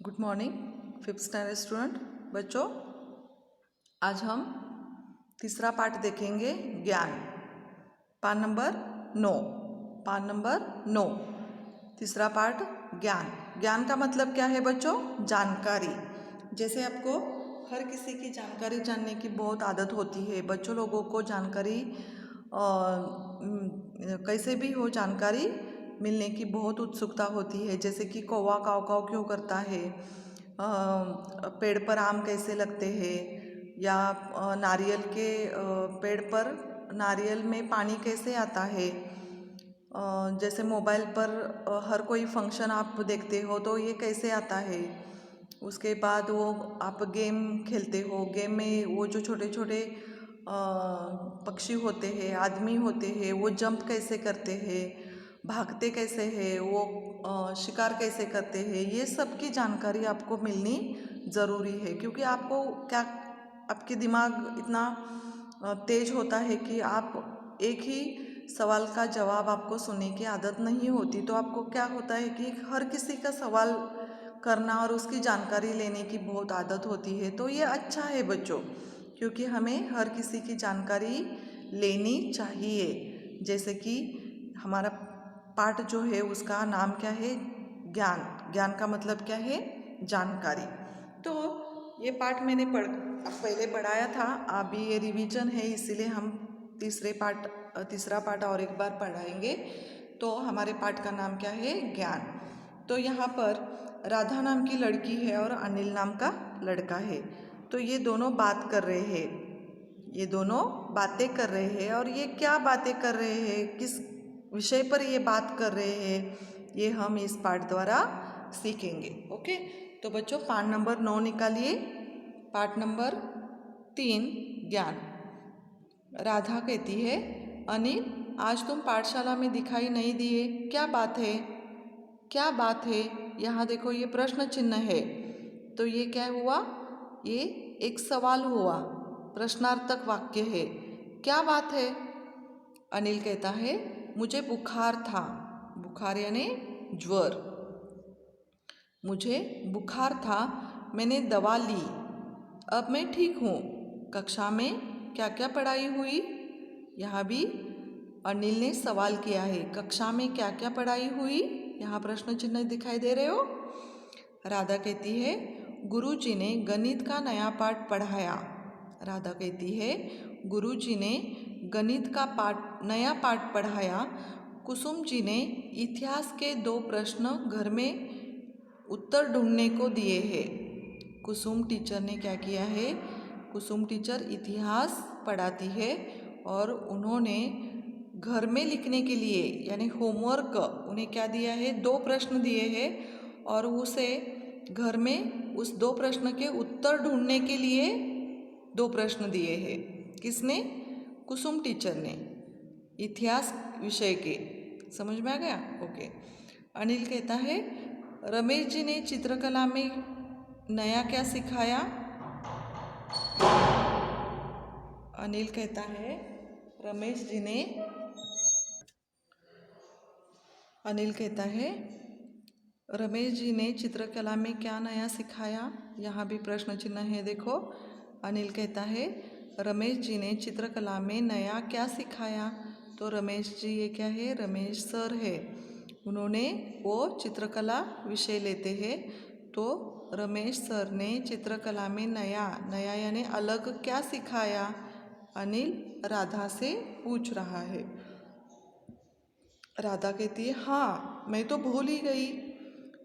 Good morning fifth standard student बच्चों। आज हम तीसरा पार्ट देखेंगे ज्ञान। पाठ नंबर 9। तीसरा पार्ट ज्ञान। ज्ञान का मतलब क्या है बच्चों? जानकारी। जैसे आपको हर किसी की जानकारी जानने की बहुत आदत होती है। बच्चों लोगों को जानकारी कैसे भी हो जानकारी मिलने की बहुत उत्सुकता होती है। जैसे कि कौवा काव काव क्यों करता है, पेड़ पर आम कैसे लगते हैं, या नारियल के पेड़ पर नारियल में पानी कैसे आता है। जैसे मोबाइल पर हर कोई फंक्शन आप देखते हो तो ये कैसे आता है। उसके बाद वो आप गेम खेलते हो, गेम में वो जो छोटे छोटे पक्षी होते हैं, आदमी होते हैं, वो जंप कैसे करते हैं, भागते कैसे हैं, वो शिकार कैसे करते हैं, ये सब की जानकारी आपको मिलनी ज़रूरी है। क्योंकि आपको क्या, आपके दिमाग इतना तेज होता है कि आप एक ही सवाल का जवाब आपको सुनने की आदत नहीं होती। तो आपको क्या होता है कि हर किसी का सवाल करना और उसकी जानकारी लेने की बहुत आदत होती है। तो ये अच्छा है बच्चों, क्योंकि हमें हर किसी की जानकारी लेनी चाहिए। जैसे कि हमारा पाठ जो है उसका नाम क्या है? ज्ञान। ज्ञान का मतलब क्या है? जानकारी। तो ये पाठ मैंने पहले पढ़ाया था, अभी ये रिवीजन है, इसीलिए हम तीसरा पाठ और एक बार पढ़ाएंगे। तो हमारे पाठ का नाम क्या है? ज्ञान। तो यहाँ पर राधा नाम की लड़की है और अनिल नाम का लड़का है। तो ये दोनों बात कर रहे हैं, ये दोनों बातें कर रहे हैं। और ये क्या बातें कर रहे हैं, किस विषय पर ये बात कर रहे हैं, ये हम इस पाठ द्वारा सीखेंगे। ओके, तो बच्चों पाठ नंबर 9 निकालिए। पाठ नंबर 3 ज्ञान। राधा कहती है, अनिल आज तुम पाठशाला में दिखाई नहीं दिए, क्या बात है? क्या बात है? यहाँ देखो ये प्रश्न चिन्ह है। तो ये क्या हुआ? ये एक सवाल हुआ, प्रश्नार्थक वाक्य है। क्या बात है? अनिल कहता है, मुझे बुखार था। बुखार यानी ज्वर। मुझे बुखार था, मैंने दवा ली, अब मैं ठीक हूँ। कक्षा में क्या क्या पढ़ाई हुई? यहाँ भी अनिल ने सवाल किया है, कक्षा में क्या क्या पढ़ाई हुई? यहाँ प्रश्न चिन्ह दिखाई दे रहे हो। राधा कहती है, गुरुजी ने गणित का नया पाठ पढ़ाया। राधा कहती है, गुरुजी ने गणित का नया पाठ पढ़ाया। कुसुम जी ने इतिहास के 2 प्रश्न घर में उत्तर ढूंढने को दिए हैं। कुसुम टीचर ने क्या किया है? कुसुम टीचर इतिहास पढ़ाती है और उन्होंने घर में लिखने के लिए यानी होमवर्क उन्हें क्या दिया है? 2 प्रश्न दिए हैं और उसे घर में उस 2 प्रश्न के उत्तर ढूंढने के लिए 2 प्रश्न दिए हैं। किसने? कुसुम टीचर ने, इतिहास विषय के। समझ में आ गया? ओके। अनिल कहता है, रमेश जी ने चित्रकला में नया क्या सिखाया? अनिल कहता है, रमेश जी ने अनिल कहता है, रमेश जी ने चित्रकला में क्या नया सिखाया? यहाँ भी प्रश्न चिन्ह है, देखो। अनिल कहता है, रमेश जी ने चित्रकला में नया क्या सिखाया? तो रमेश जी ये क्या है? रमेश सर है, उन्होंने वो चित्रकला विषय लेते हैं। तो रमेश सर ने चित्रकला में नया नया यानी अलग क्या सिखाया? अनिल राधा से पूछ रहा है। राधा कहती है, हाँ मैं तो भूल ही गई,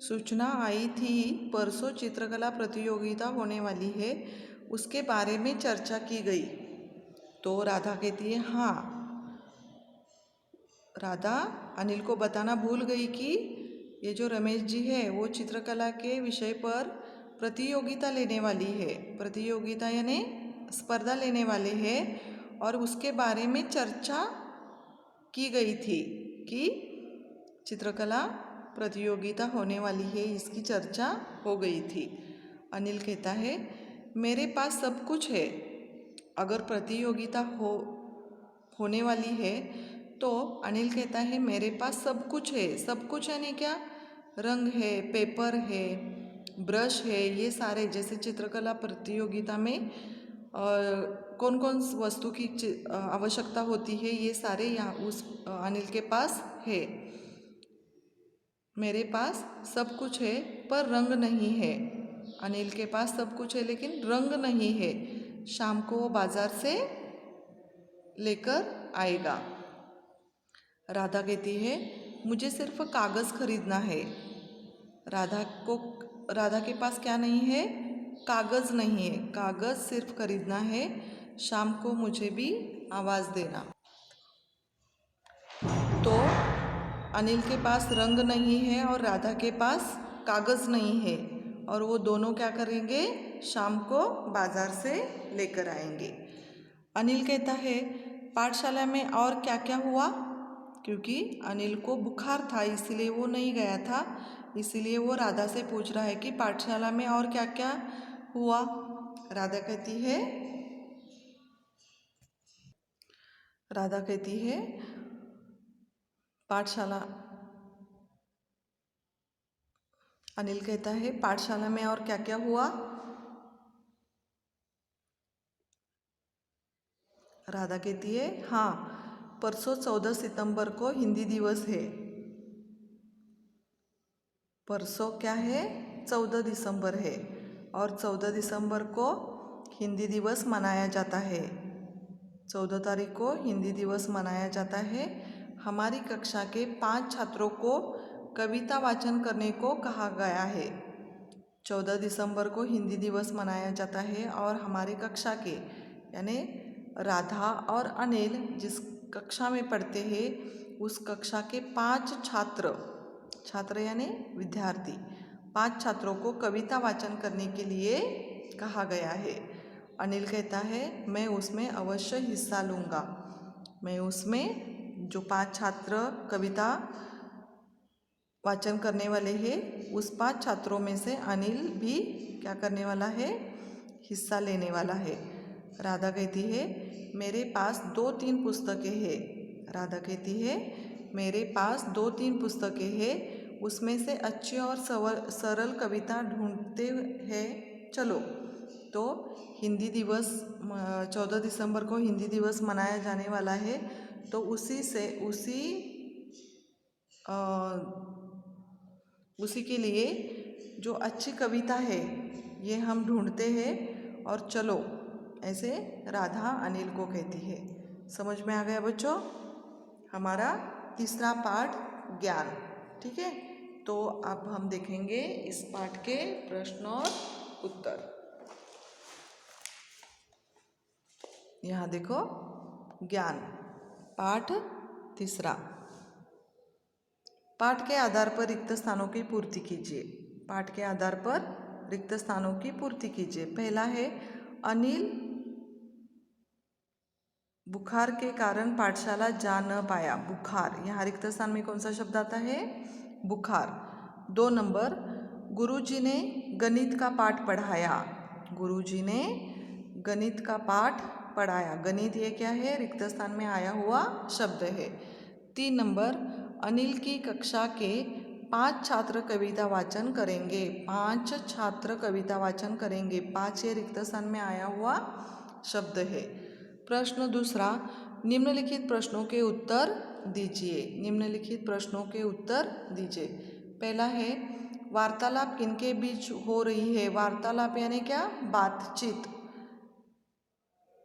सूचना आई थी परसों चित्रकला प्रतियोगिता होने वाली है, उसके बारे में चर्चा की गई। तो राधा कहती है, हाँ। राधा अनिल को बताना भूल गई कि ये जो रमेश जी है वो चित्रकला के विषय पर प्रतियोगिता लेने वाली है। प्रतियोगिता यानी स्पर्धा लेने वाले हैं और उसके बारे में चर्चा की गई थी कि चित्रकला प्रतियोगिता होने वाली है, इसकी चर्चा हो गई थी। अनिल कहता है, मेरे पास सब कुछ है, अगर प्रतियोगिता होने वाली है तो अनिल कहता है, मेरे पास सब कुछ है। सब कुछ यानी क्या? रंग है, पेपर है, ब्रश है, ये सारे जैसे चित्रकला प्रतियोगिता में कौन कौन वस्तु की आवश्यकता होती है, ये सारे यहाँ उस अनिल के पास है। मेरे पास सब कुछ है पर रंग नहीं है। अनिल के पास सब कुछ है लेकिन रंग नहीं है। शाम को वो बाजार से लेकर आएगा। राधा कहती है मुझे सिर्फ कागज़ खरीदना है। राधा के पास क्या नहीं है? कागज़ नहीं है। कागज़ सिर्फ खरीदना है। शाम को मुझे भी आवाज़ देना। तो अनिल के पास रंग नहीं है और राधा के पास कागज़ नहीं है, और वो दोनों क्या करेंगे? शाम को बाज़ार से लेकर आएंगे। अनिल कहता है पाठशाला में और क्या क्या हुआ? क्योंकि अनिल को बुखार था इसलिए वो नहीं गया था, इसलिए वो राधा से पूछ रहा है कि पाठशाला में और क्या क्या हुआ। राधा कहती है पाठशाला। अनिल कहता है पाठशाला में और क्या क्या हुआ? राधा कहती है हाँ, परसों 14 सितंबर को हिंदी दिवस है। परसों क्या है? 14 दिसंबर है, और 14 दिसंबर को हिंदी दिवस मनाया जाता है। 14 तारीख को हिंदी दिवस मनाया जाता है। हमारी कक्षा के 5 छात्रों को कविता वाचन करने को कहा गया है। 14 दिसंबर को हिंदी दिवस मनाया जाता है और हमारे कक्षा के यानी राधा और अनिल जिस कक्षा में पढ़ते हैं उस कक्षा के 5 छात्र यानी विद्यार्थी 5 छात्रों को कविता वाचन करने के लिए कहा गया है। अनिल कहता है मैं उसमें अवश्य हिस्सा लूँगा। मैं उसमें जो 5 छात्र कविता वाचन करने वाले हैं उस 5 छात्रों में से अनिल भी क्या करने वाला है? हिस्सा लेने वाला है। राधा कहती है मेरे पास 2-3 पुस्तकें हैं। राधा कहती है मेरे पास 2-3 पुस्तकें हैं, उसमें से अच्छी और सरल कविता ढूंढते हैं, चलो। तो हिंदी दिवस 14 दिसंबर को हिंदी दिवस मनाया जाने वाला है, तो उसी के लिए जो अच्छी कविता है ये हम ढूंढते हैं और चलो, ऐसे राधा अनिल को कहती है। समझ में आ गया बच्चों? हमारा तीसरा पाठ ज्ञान। ठीक है, तो अब हम देखेंगे इस पाठ के प्रश्न और उत्तर। यहाँ देखो, ज्ञान पाठ तीसरा। पाठ के आधार पर रिक्त स्थानों की पूर्ति कीजिए। पाठ के आधार पर रिक्त स्थानों की पूर्ति कीजिए। पहला है अनिल बुखार के कारण पाठशाला जा न पाया। बुखार, यहाँ रिक्त स्थान में कौन सा शब्द आता है? बुखार। 2 नंबर, गुरुजी ने गणित का पाठ पढ़ाया। गुरुजी ने गणित का पाठ पढ़ाया। गणित ये क्या है? रिक्त स्थान में आया हुआ शब्द है। 3 नंबर, अनिल की कक्षा के 5 छात्र कविता वाचन करेंगे। 5 छात्र कविता वाचन करेंगे। 5 ये रिक्त स्थान में आया हुआ शब्द है। प्रश्न दूसरा, निम्नलिखित प्रश्नों के उत्तर दीजिए। निम्नलिखित प्रश्नों के उत्तर दीजिए। पहला है वार्तालाप किनके बीच हो रही है? वार्तालाप यानी क्या? बातचीत।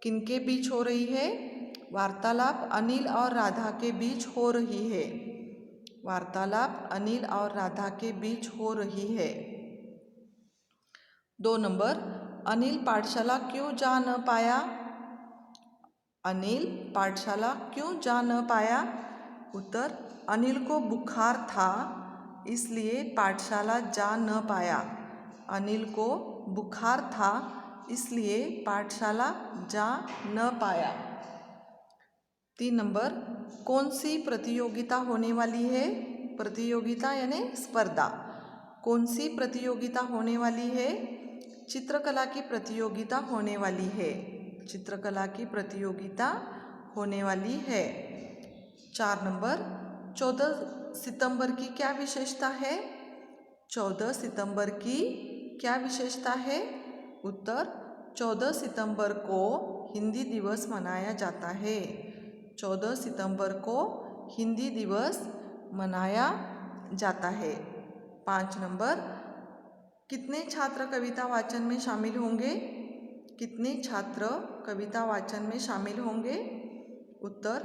किनके बीच हो रही है? वार्तालाप अनिल और राधा के बीच हो रही है। वार्तालाप अनिल और राधा के बीच हो रही है। 2 नंबर, अनिल पाठशाला क्यों जा न पाया? अनिल पाठशाला क्यों जा न पाया? उत्तर, अनिल को बुखार था इसलिए पाठशाला जा न पाया। अनिल को बुखार था इसलिए पाठशाला जा न पाया। 3 नंबर, कौन सी प्रतियोगिता होने वाली है? प्रतियोगिता यानी स्पर्धा। कौन सी प्रतियोगिता होने वाली है? चित्रकला की प्रतियोगिता होने वाली है। चित्रकला की प्रतियोगिता होने वाली है। 4 नंबर, 14 सितंबर की क्या विशेषता है? 14 सितंबर की क्या विशेषता है? उत्तर 14 सितंबर को हिंदी दिवस मनाया जाता है। 14 सितंबर को हिंदी दिवस मनाया जाता है। 5 नंबर, कितने छात्र कविता वाचन में शामिल होंगे? कितने छात्र कविता वाचन में शामिल होंगे? उत्तर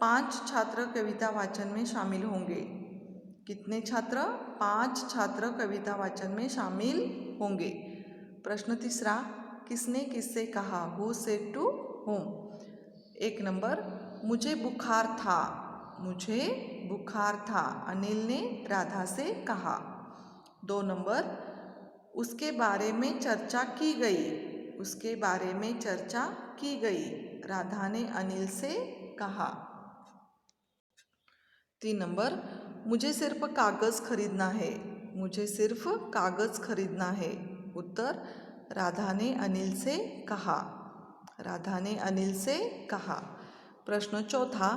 5 छात्र कविता वाचन में शामिल होंगे। कितने छात्र? 5 छात्र कविता वाचन में शामिल होंगे। प्रश्न तीसरा, किसने किससे कहा? Who said to whom? 1 number, मुझे बुखार था। मुझे बुखार था, अनिल ने राधा से कहा। 2 नंबर, उसके बारे में चर्चा की गई। उसके बारे में चर्चा की गई, राधा ने अनिल से कहा। 3 नंबर, मुझे सिर्फ कागज़ खरीदना है। मुझे सिर्फ कागज़ खरीदना है, उत्तर राधा ने अनिल से कहा। राधा ने अनिल से कहा। प्रश्न चौथा,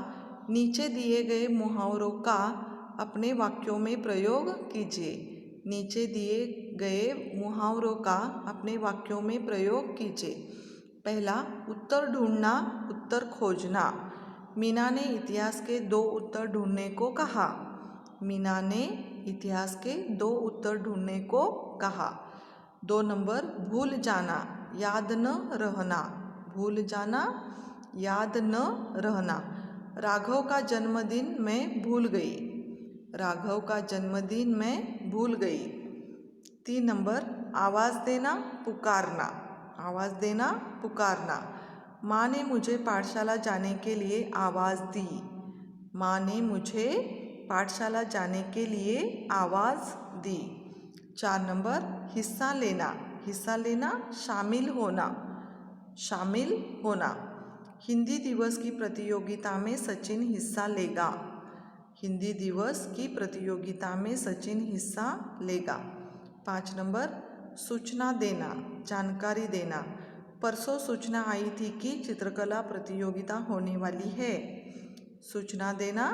नीचे दिए गए मुहावरों का अपने वाक्यों में प्रयोग कीजिए। नीचे दिए गए मुहावरों का अपने वाक्यों में प्रयोग कीजिए। पहला, उत्तर ढूंढना, उत्तर खोजना। मीना ने इतिहास के 2 उत्तर ढूंढने को कहा। मीना ने इतिहास के 2 उत्तर ढूंढने को कहा। 2 नंबर, भूल जाना, याद न रहना। भूल जाना, याद न रहना। राघव का जन्मदिन मैं भूल गई। राघव का जन्मदिन मैं भूल गई। 3 नंबर, आवाज़ देना, पुकारना। आवाज़ देना, पुकारना। माँ ने मुझे पाठशाला जाने के लिए आवाज़ दी। माँ ने मुझे पाठशाला जाने के लिए आवाज़ दी। 4 नंबर, हिस्सा लेना। हिस्सा लेना, शामिल होना। शामिल होना। हिंदी दिवस की प्रतियोगिता में सचिन हिस्सा लेगा। हिंदी दिवस की प्रतियोगिता में सचिन हिस्सा लेगा। 5 नंबर, सूचना देना, जानकारी देना। परसों सूचना आई थी कि चित्रकला प्रतियोगिता होने वाली है। सूचना देना,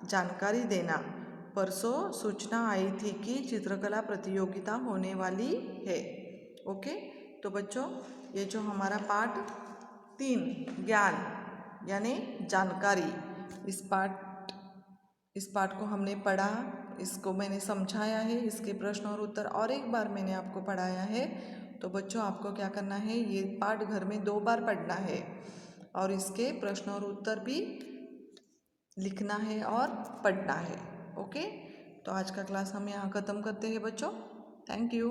जानकारी देना। परसों सूचना आई थी कि चित्रकला प्रतियोगिता होने वाली है। ओके, तो बच्चों, ये जो हमारा पाठ 3 ज्ञान यानी जानकारी, इस पाठ को हमने पढ़ा, इसको मैंने समझाया है, इसके प्रश्न और उत्तर और एक बार मैंने आपको पढ़ाया है। तो बच्चों, आपको क्या करना है, ये पाठ घर में 2 बार पढ़ना है और इसके प्रश्न और उत्तर भी लिखना है और पढ़ना है। ओके, तो आज का क्लास हम यहाँ ख़त्म करते हैं बच्चों। Thank you.